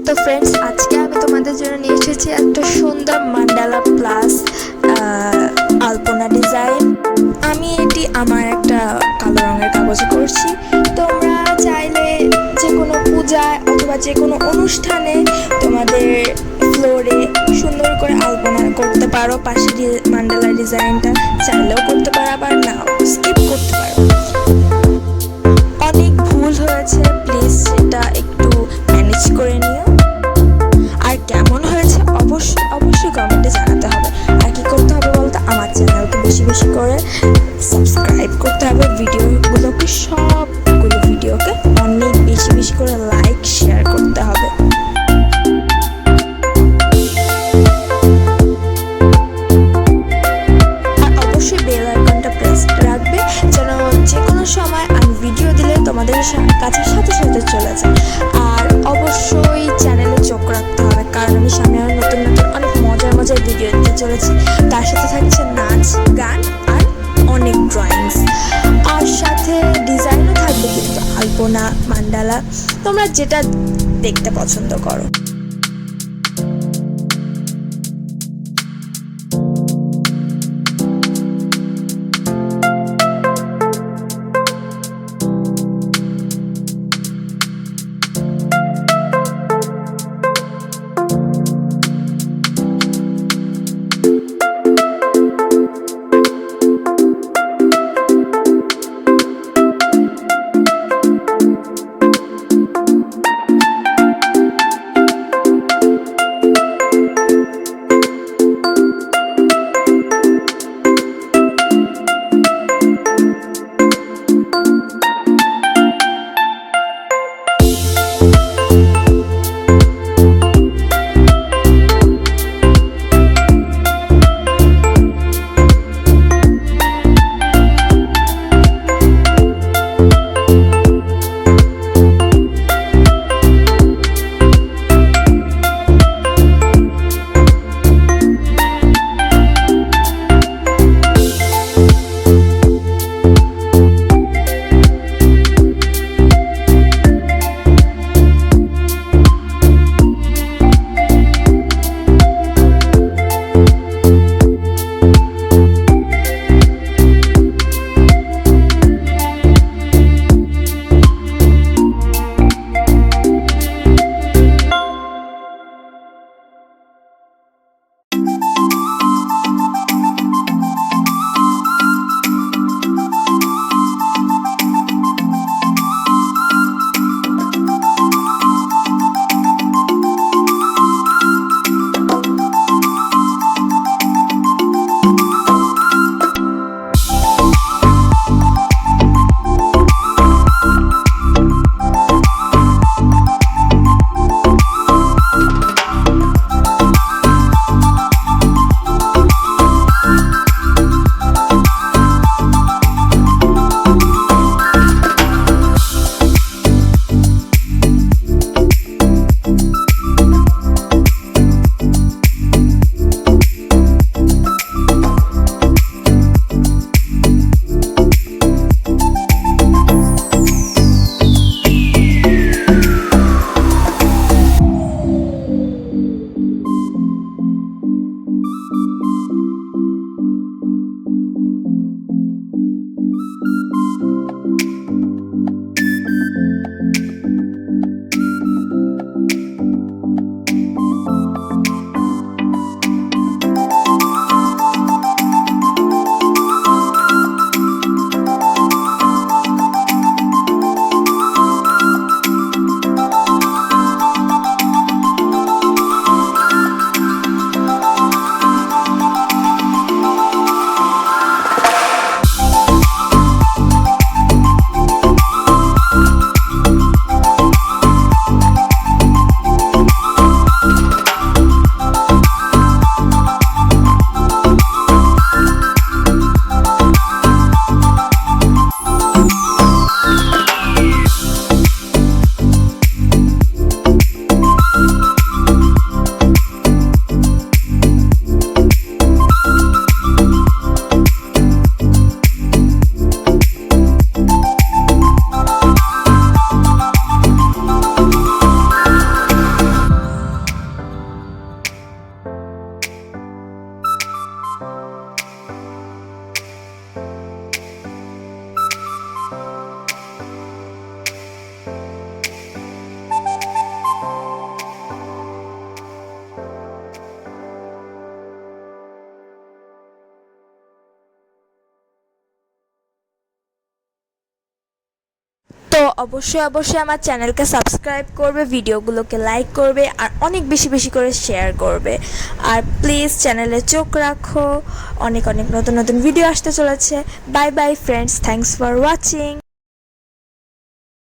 তো ফ্রেন্ডস, আজকে আমি তোমাদের জন্য নিয়ে এসেছি একটা সুন্দর মান্ডালা প্লাস আলপনা ডিজাইন। আমি এটি আমার একটা কালো রঙের কাগজে করছি। তোমরা চাইলে যে কোনো পূজায় অথবা যে কোনো অনুষ্ঠানে তোমাদের ফ্লোরে সুন্দর করে আলপনা করতে পারো। পাশে মান্ডালা ডিজাইনটা চাইলেও করতে পারো, আবার নাও স্কিপ করতে পারো। অনেক ভুল হয়েছে, প্লিজ সেটা একটু ম্যানেজ করে নিও। আর কেমন হয়েছে অবশ্যই অবশ্যই কমেন্টে জানাতে হবে। আর কি করতে হবে বলতে, আমার চ্যানেলকে বেশি বেশি করে সাবস্ক্রাইব করতে হবে, ভিডিওগুলোকে সবগুলো ভিডিওকে অনেক বেশি বেশি করে লাইক শেয়ার করতে হবে। আর অবশ্যই বেল আইকনটা প্রেস রাখবে, যেন যে কোনো সময় আমি ভিডিও দিলে তোমাদের কাছে সাথে সাথে চলে যায়। আর অবশ্যই চ্যানেলে চোখ রাখতে হবে, কারণ আমি সামনে আরও নতুন নতুন অনেক মজার মজার ভিডিও দিতে চলেছি। তার সাথে থাকছে নাচ, গান আর অনেক ড্রয়িংস, আর সাথে ডিজাইনও থাকবে কিন্তু আলপনা, মান্ডালা, তোমরা যেটা দেখতে পছন্দ করো। তো অবশ্যই আমার চ্যানেলকে সাবস্ক্রাইব করবে, ভিডিওগুলোকে লাইক করবে আর অনেক বেশি করে শেয়ার করবে। আর প্লিজ চ্যানেলে চোখ রাখো, অনেক নতুন ভিডিও আসতে চলেছে। Bye bye friends, thanks for watching.